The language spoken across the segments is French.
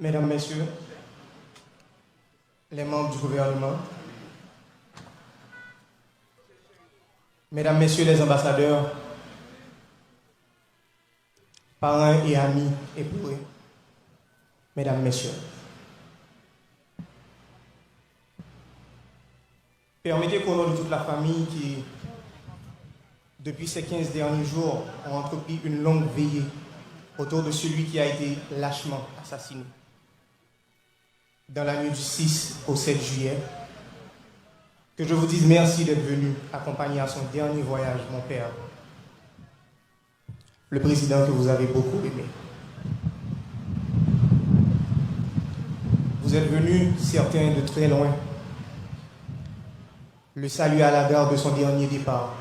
Mesdames, Messieurs, les membres du gouvernement, Mesdames, Messieurs les ambassadeurs, parents et amis éplorés, Mesdames, Messieurs, permettez qu'au nom de toute la famille qui, depuis ces 15 derniers jours, ont entrepris une longue veillée autour de celui qui a été lâchement assassiné dans la nuit du 6 au 7 juillet, que je vous dise merci d'être venu accompagner à son dernier voyage, mon père, le président que vous avez beaucoup aimé. Vous êtes venus, certains de très loin, le saluer à la gare de son dernier départ,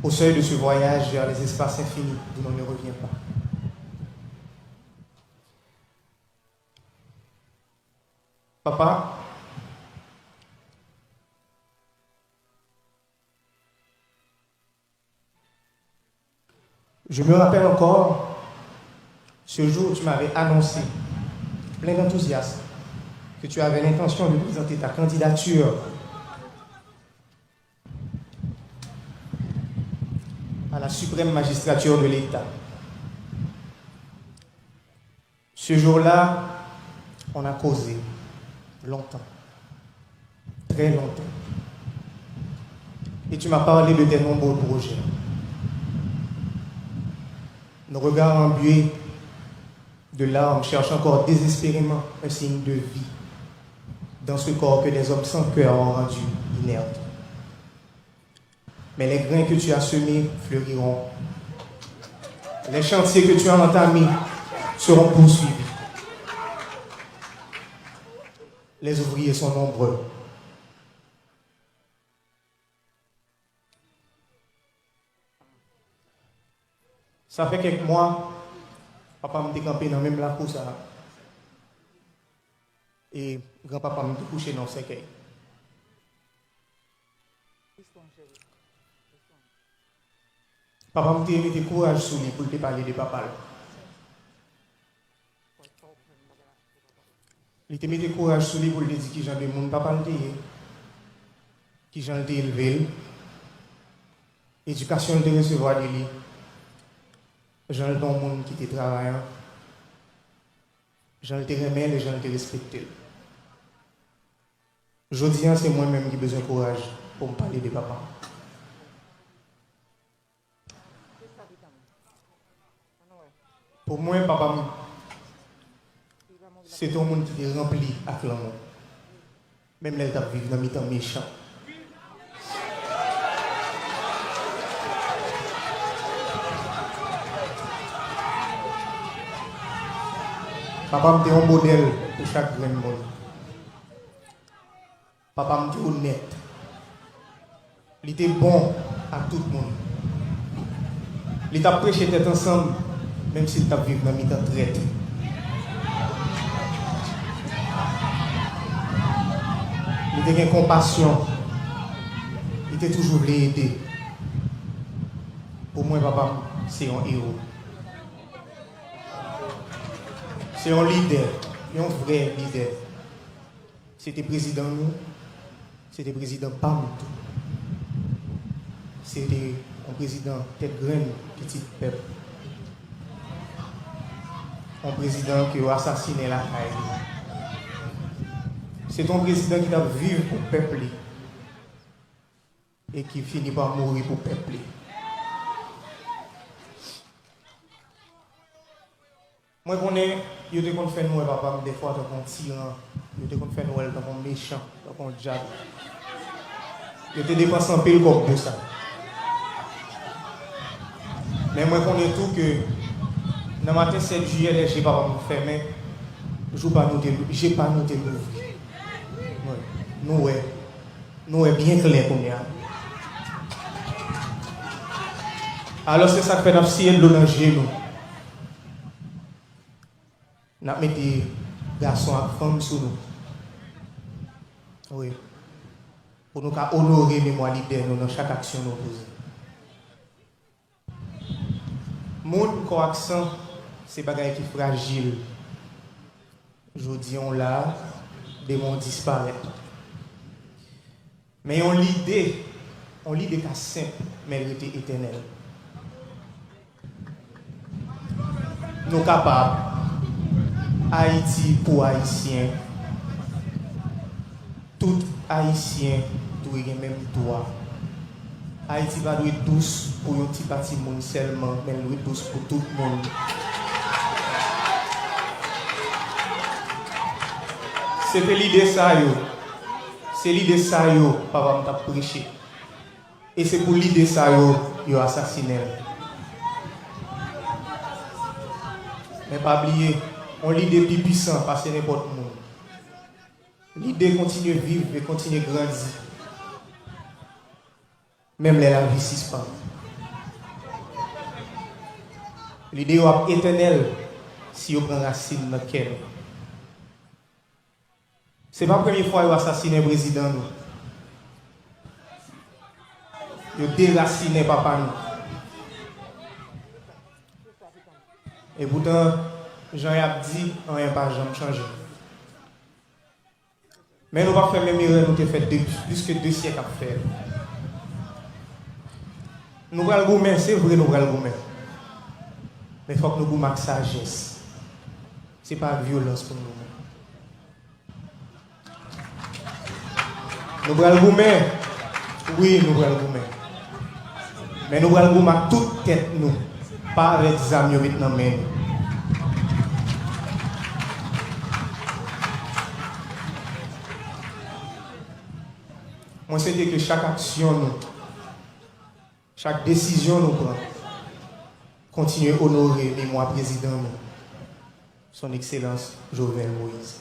au seuil de ce voyage vers les espaces infinis d'où l'on ne revient pas. Papa, je me rappelle encore ce jour où tu m'avais annoncé, plein d'enthousiasme, que tu avais l'intention de présenter ta candidature à la suprême magistrature de l'État. Ce jour-là, on a causé longtemps, très longtemps. Et tu m'as parlé de tes nombreux projets. Nos regards embués de larmes cherchent encore désespérément un signe de vie dans ce corps que des hommes sans cœur ont rendu inerte. Mais les grains que tu as semés fleuriront. Les chantiers que tu as entamés seront poursuivis. Les ouvriers sont nombreux. Ça fait quelques mois, papa m'a décampé dans même la course et grand-papa m'a couché dans le cercueil. Papa m'a mis du courage sur lui pour te parler de papa. Il te mis du courage sur lui pour te dire qui j'en ai mon papa le dit, qui j'en ai élevé, éducation de recevoir de lui. J'en ai bon monde qui te travaille, j'en ai te remercié et j'en ai te respecté. Je dis, c'est moi-même qui ai besoin de courage pour me parler de papa. Pour moi, papa, c'est ton monde qui est rempli avec l'amour. Même là, tu vivre dans mes temps méchants. Papa me dit un modèle pour chaque grand monde. Papa me dit honnête. Il était bon à tout le monde. Il t'a prêché d'être ensemble, même s'il t'a vécu dans mes temps traite. Il était une compassion. Il était toujours voulu aider. Pour moi, papa, c'est un héros. C'est un leader, un vrai leader. C'était président nous, c'était président PAM. C'était un président tête graine, petit peuple. Un président qui a assassiné la caille. C'est un président qui a vécu pour le peuple et qui finit par mourir pour le peuple. Moi, je connais, je te compte faire nous, papa, des fois, dans un tyran, je te compte faire nous, dans un méchant, dans un diable. Je te dépense un peu comme de ça. Mais moi, je connais tout que, dans le matin 7 juillet, les j'ai pas me fermer, je n'ai pas noté l'ouvrir. Nous, est bien clair pour nous. Alors, c'est ça que fait d'abscier de l'onanger, nous. Nous mettons des garçons et femmes sur nous. Oui. Pour nous honorer les mémoires leaders dans chaque action que nous posons. Monde qui a accent c'est bagaille qui est fragile. Je dis on là, des mondes disparaissent. Mais on l'idée cas simple, mais elle était éternelle. Nous capables, Haïti pour Haïtiens, tout Haïtien doit avoir même droit. Haïti va être douce pour un petit parti monde seulement, mais elle doit être douce pour tout le monde. C'était l'idée ça yo. C'est l'idée ça yo, papa m'a prêché. Et c'est pour l'idée ça yo assassiné. Mais pas oublier, on l'idée plus puissant parce que n'importe monde. L'idée continue à vivre et continue à grandir. Même les la vie pas. L'idée est éternelle si on prend racine dans le cœur. Ce n'est pas la première fois qu'ils ont assassiné le président. Ils ont déraciné papa. Et pourtant, Jean-Yves dit, on n'a pas jamais changé. Mais nous ne pouvons pas faire même erreur nous avons fait plus que 2 siècles à faire. Nous allons le goumer, c'est vrai, nous allons le goumer. Mais il faut que nous goumions avec sagesse. Ce n'est pas la violence pour nous. Nous allons le goumer. Oui, nous allons le goumer. Mais nous allons le goumer avec toute tête, nous. Pas avec des amis maintenant même. Moi, c'est que chaque action, chaque décision nous prend, continue à honorer le mémoire président, son Excellence Jovenel Moïse.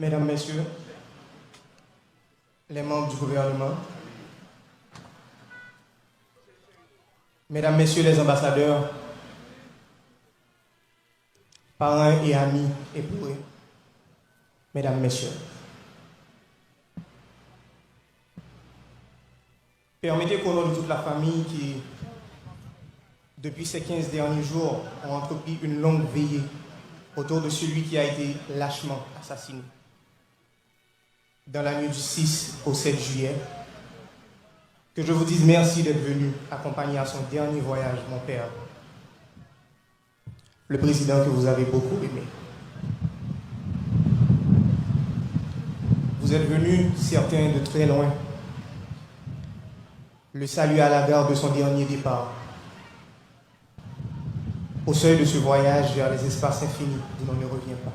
Mesdames, Messieurs, les membres du gouvernement, Mesdames, Messieurs les ambassadeurs, parents et amis époux, Mesdames, Messieurs, permettez qu'au nom de toute la famille qui, depuis ces 15 derniers jours, ont entrepris une longue veillée autour de celui qui a été lâchement assassiné dans la nuit du 6 au 7 juillet, que je vous dise merci d'être venu accompagner à son dernier voyage, mon père, le président que vous avez beaucoup aimé. Vous êtes venus, certains de très loin, le saluer à la gare de son dernier départ, au seuil de ce voyage vers les espaces infinis d'où l'on ne revient pas.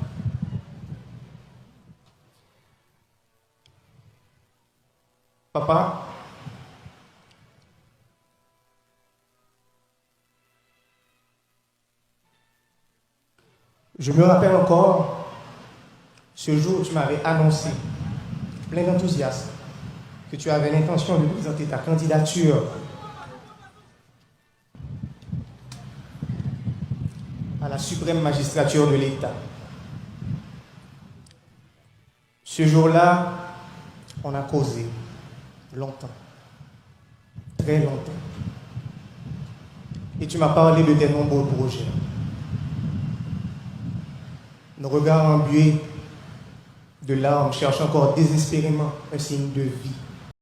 Papa, je me rappelle encore, ce jour où tu m'avais annoncé, plein d'enthousiasme, que tu avais l'intention de présenter ta candidature à la suprême magistrature de l'État. Ce jour-là, on a causé longtemps, très longtemps. Et tu m'as parlé de tes nombreux projets. Nos regards embués de larmes cherchent encore désespérément un signe de vie.